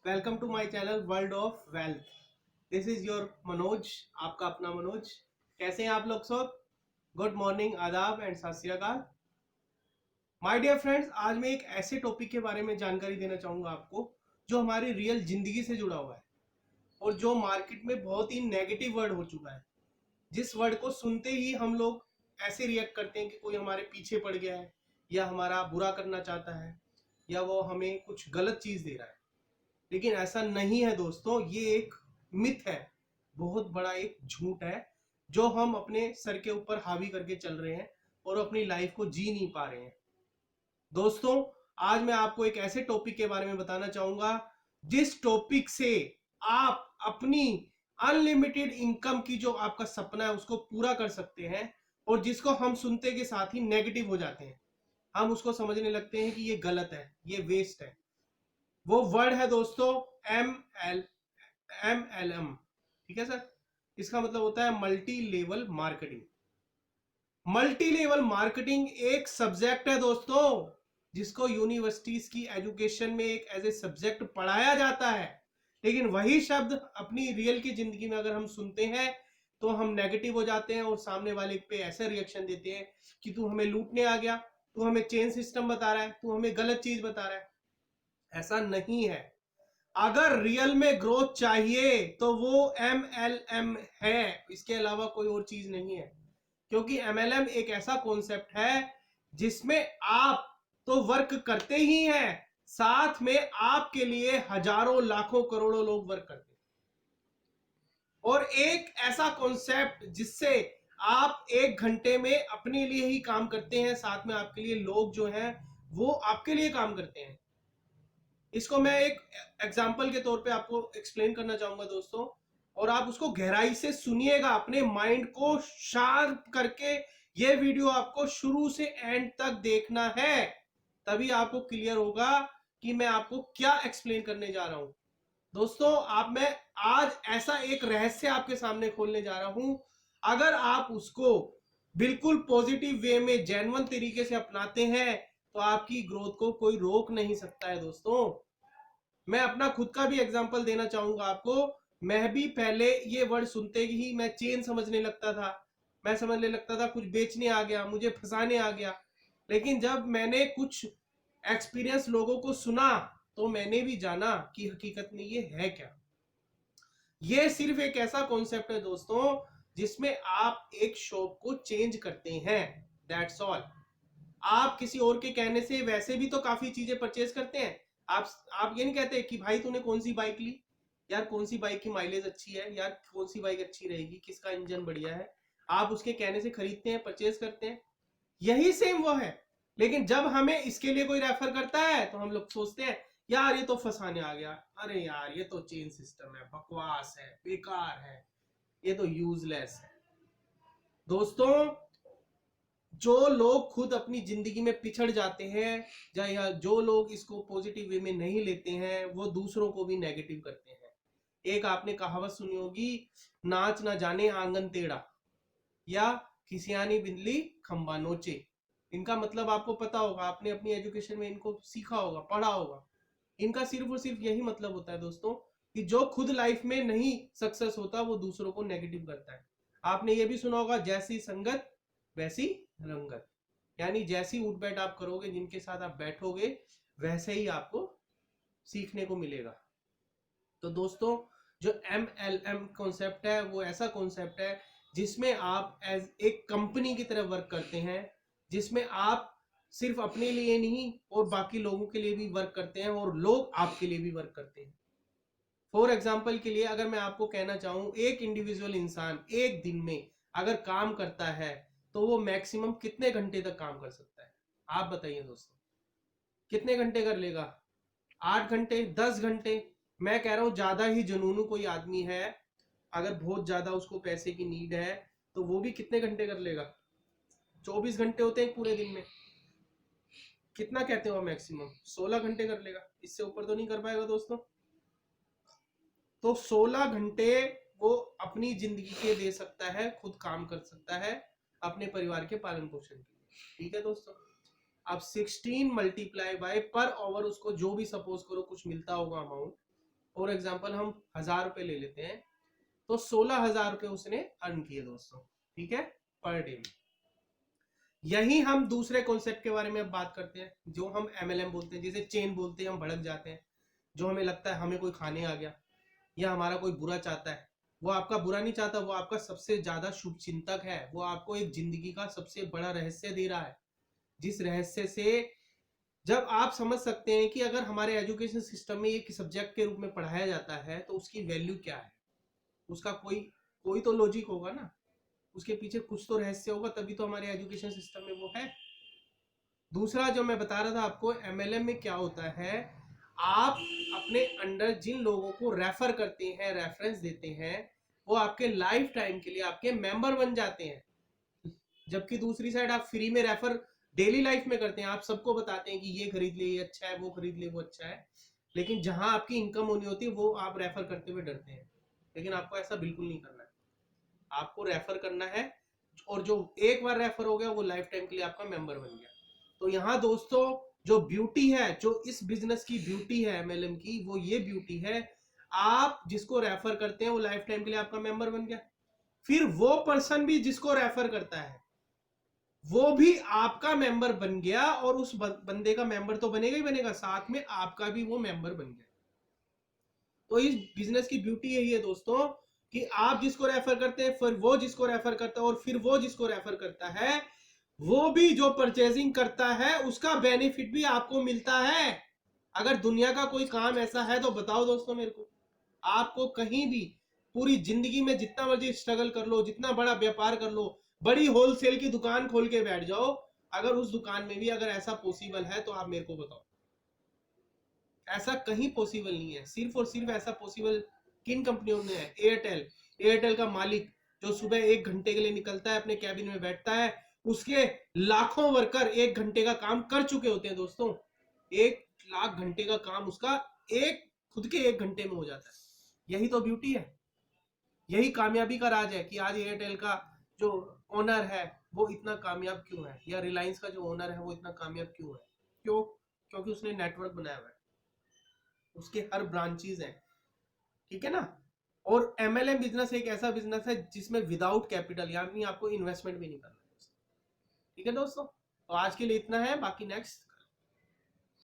Welcome to my channel World of Wealth. This is your Manoj, आपका अपना मनोज। कैसे हैं आप लोग सब? गुड मॉर्निंग, आदाब एंड सत श्री अकाल। माय डियर फ्रेंड्स, आज मैं एक ऐसे टॉपिक के बारे में जानकारी देना चाहूंगा आपको जो हमारी रियल जिंदगी से जुड़ा हुआ है और जो मार्केट में बहुत ही नेगेटिव वर्ड हो चुका है। जिस वर्ड को सुनते ही हम लोग ऐसे रिएक्ट करते हैं कि कोई हमारे पीछे पड़ गया है या हमारा बुरा करना चाहता है या वो हमें कुछ गलत चीज दे रहा है। लेकिन ऐसा नहीं है दोस्तों, ये एक मिथ है, बहुत बड़ा एक झूठ है जो हम अपने सर के ऊपर हावी करके चल रहे हैं और अपनी लाइफ को जी नहीं पा रहे हैं। दोस्तों, आज मैं आपको एक ऐसे टॉपिक के बारे में बताना चाहूंगा जिस टॉपिक से आप अपनी अनलिमिटेड इनकम की जो आपका सपना है उसको पूरा कर सकते हैं और जिसको हम सुनते के साथ ही नेगेटिव हो जाते हैं। हम उसको समझने लगते हैं कि ये गलत है, ये वेस्ट है। वो वर्ड है दोस्तों MLM। ठीक है सर, इसका मतलब होता है multi level marketing. Multi level marketing एक सब्जेक्ट है दोस्तों जिसको यूनिवर्सिटीज की एजुकेशन में एक एज ए सब्जेक्ट पढ़ाया जाता है। लेकिन वही शब्द अपनी रियल की जिंदगी में अगर हम सुनते हैं तो हम नेगेटिव हो जाते हैं और सामने वाले पे ऐसा रिएक्शन देते हैं कि तू हमें लूटने आ गया, तू हमें चेन सिस्टम बता रहा है, तू हमें गलत चीज बता रहा है। ऐसा नहीं है। अगर रियल में ग्रोथ चाहिए तो वो MLM है, इसके अलावा कोई और चीज नहीं है। क्योंकि MLM एक ऐसा कॉन्सेप्ट है जिसमें आप तो वर्क करते ही हैं, साथ में आपके लिए हजारों लाखों करोड़ों लोग वर्क करते हैं। और एक ऐसा कॉन्सेप्ट जिससे आप 1 घंटे में अपने लिए ही काम करते हैं, साथ में आपके लिए लोग जो हैं वो आपके लिए काम करते हैं। इसको मैं एक एग्जाम्पल के तौर पे आपको एक्सप्लेन करना चाहूंगा दोस्तों, और आप उसको गहराई से सुनिएगा, अपने माइंड को शार्प करके। ये वीडियो आपको शुरू से एंड तक देखना है, तभी आपको क्लियर होगा कि मैं आपको क्या एक्सप्लेन करने जा रहा हूं। दोस्तों, मैं आज ऐसा एक रहस्य आपके सामने खोलने जा रहा हूं। अगर आप उसको बिल्कुल पॉजिटिव वे में जेन्युइन तरीके से अपनाते हैं तो आपकी ग्रोथ को कोई रोक नहीं सकता है दोस्तों। मैं अपना खुद का भी एग्जांपल देना चाहूंगा आपको। मैं भी पहले ये वर्ड सुनते ही मैं चेन समझने लगता था। मैं समझने लगता था कुछ बेचने आ गया, मुझे फंसाने आ गया। लेकिन जब मैंने कुछ एक्सपीरियंस लोगों को सुना तो मैंने भी जाना कि हकीकत में ये है क्या। ये सिर्फ एक ऐसा कॉन्सेप्ट है दोस्तों जिसमें आप एक शॉप को चेंज करते हैं, दैट्स ऑल। आप किसी और के कहने से वैसे भी तो काफी चीजें परचेज करते हैं। आप ये नहीं कहते कि भाई तूने कौन सी बाइक ली, यार कौन सी बाइक की माइलेज अच्छी है, यार कौन सी बाइक अच्छी रहेगी, किसका इंजन बढ़िया है। आप उसके कहने से खरीदते हैं, परचेज करते हैं। यही सेम वो है। लेकिन जब हमें इसके लिए कोई रेफर करता है तो हम लोग सोचते हैं यार ये तो फंसाने आ गया, अरे यार ये तो चेन सिस्टम है, बकवास है, बेकार है, ये तो यूजलेस है। दोस्तों, जो लोग खुद अपनी जिंदगी में पिछड़ जाते हैं या जो लोग इसको पॉजिटिव वे में नहीं लेते हैं वो दूसरों को भी नेगेटिव करते हैं। एक आपने कहावत सुनी होगी, नाच ना जाने आंगन टेढ़ा या खिसियानी बिंदली खंबा नोचे। इनका मतलब आपको पता होगा, आपने अपनी एजुकेशन में इनको सीखा होगा, पढ़ा होगा। इनका सिर्फ और सिर्फ यही मतलब होता है दोस्तों कि जो खुद लाइफ में नहीं सक्सेस होता वो दूसरों को नेगेटिव करता है। आपने ये भी सुना होगा, जैसी संगत वैसी रंगत। यानी जैसी उठ बैठ आप करोगे, जिनके साथ आप बैठोगे, वैसे ही आपको सीखने को मिलेगा। तो दोस्तों, जो MLM कॉन्सेप्ट है वो ऐसा कॉन्सेप्ट है जिसमें आप एज एक कंपनी की तरह वर्क करते हैं, जिसमें आप सिर्फ अपने लिए नहीं और बाकी लोगों के लिए भी वर्क करते हैं और लोग आपके लिए भी वर्क करते हैं। फॉर एग्जाम्पल के लिए अगर मैं आपको कहना चाहूं, एक इंडिविजुअल इंसान एक दिन में अगर काम करता है तो वो मैक्सिमम कितने घंटे तक काम कर सकता है? आप बताइए दोस्तों, कितने घंटे कर लेगा? 8 घंटे, 10 घंटे? मैं कह रहा हूं ज्यादा ही जुनूनू कोई आदमी है, अगर बहुत ज्यादा उसको पैसे की नीड है तो वो भी कितने घंटे कर लेगा? 24 घंटे होते हैं पूरे दिन में। कितना कहते हो मैक्सिमम? 16 घंटे कर लेगा, इससे ऊपर तो नहीं कर पाएगा दोस्तों। तो 16 घंटे वो अपनी जिंदगी के दे सकता है, खुद काम कर सकता है अपने परिवार के पालन पोषण के लिए। ठीक है दोस्तों, अब 16 मल्टीप्लाई बाय पर आवर उसको जो भी सपोज करो कुछ मिलता होगा अमाउंट, फॉर एग्जाम्पल हम 1000 रुपए ले लेते हैं, तो 16,000 रुपए उसने अर्न किए दोस्तों, ठीक है, पर डे में। यही हम दूसरे कॉन्सेप्ट के बारे में अब बात करते हैं, जो हम MLM बोलते हैं, जिसे चेन बोलते हैं। हम भड़क जाते हैं, जो हमें लगता है हमें कोई खाने आ गया या हमारा कोई बुरा चाहता है। वो आपका बुरा नहीं चाहता, वो आपका सबसे ज्यादा शुभ चिंतक है। वो आपको एक जिंदगी का सबसे बड़ा रहस्य दे रहा है, जिस रहस्य से जब आप समझ सकते हैं कि अगर हमारे एजुकेशन सिस्टम में एक सब्जेक्ट के रूप में पढ़ाया जाता है तो उसकी वैल्यू क्या है, उसका कोई कोई तो लॉजिक होगा ना, उसके पीछे कुछ तो रहस्य होगा, तभी तो हमारे एजुकेशन सिस्टम में वो है। दूसरा जो मैं बता रहा था आपको, MLM में क्या होता है, आप अपने अंडर जिन लोगों को रेफर करते हैं, रेफरेंस देते हैं, वो आपके लाइफ टाइम के लिए आपके मेंबर बन जाते हैं। जबकि दूसरी साइड आप फ्री में रेफर डेली लाइफ में करते हैं, आप सबको बताते हैं कि ये खरीद ले, ये अच्छा है, वो खरीद ले, वो अच्छा है, लेकिन जहां आपकी इनकम होनी होती है वो आप रेफर करते हुए डरते हैं। लेकिन आपको ऐसा बिल्कुल नहीं करना है, आपको रेफर करना है, और जो एक बार रेफर हो गया वो लाइफ टाइम के लिए आपका मेंबर बन गया। तो यहाँ दोस्तों जो ब्यूटी है, जो इस बिजनेस की ब्यूटी है MLM की, वो ये ब्यूटी है, आप जिसको रेफर करते हैं वो लाइफ टाइम के लिए आपका मेंबर बन गया, फिर वो पर्सन भी जिसको रेफर करता है वो भी आपका मेंबर बन गया, और उस बंदे का मेंबर तो बनेगा ही बनेगा, साथ में आपका भी वो मेंबर बन गया। तो इस बिजनेस की ब्यूटी यही है दोस्तों कि आप जिसको रेफर करते हैं, फिर वो जिसको रेफर करता है, और फिर वो जिसको रेफर करता है, वो भी जो परचेजिंग करता है उसका बेनिफिट भी आपको मिलता है। अगर दुनिया का कोई काम ऐसा है तो बताओ दोस्तों मेरे को। आपको कहीं भी पूरी जिंदगी में जितना मर्जी स्ट्रगल कर लो, जितना बड़ा व्यापार कर लो, बड़ी होलसेल की दुकान खोल के बैठ जाओ, अगर उस दुकान में भी अगर ऐसा पॉसिबल है तो आप मेरे को बताओ। ऐसा कहीं पॉसिबल नहीं है। सिर्फ और सिर्फ ऐसा पॉसिबल किन कंपनियों में है? एयरटेल का मालिक जो सुबह 1 घंटे के लिए निकलता है, अपने कैबिन में बैठता है, उसके लाखों वर्कर 1 घंटे का काम कर चुके होते हैं दोस्तों। 1 लाख घंटे का काम उसका एक खुद के 1 घंटे में हो जाता है। यही तो ब्यूटी है, यही कामयाबी का राज है कि आज एयरटेल का जो ओनर है वो इतना कामयाब क्यों है, या रिलायंस का जो ओनर है वो इतना कामयाब क्यों है। क्यों? क्योंकि उसने नेटवर्क बनाया हुआ है, उसके हर ब्रांचेज हैं, ठीक है ना। और MLM बिजनेस एक ऐसा बिजनेस है जिसमें विदाउट कैपिटल, यानी आपको इन्वेस्टमेंट भी नहीं करना है। ठीक है दोस्तों, तो आज के लिए इतना है, बाकी नेक्स्ट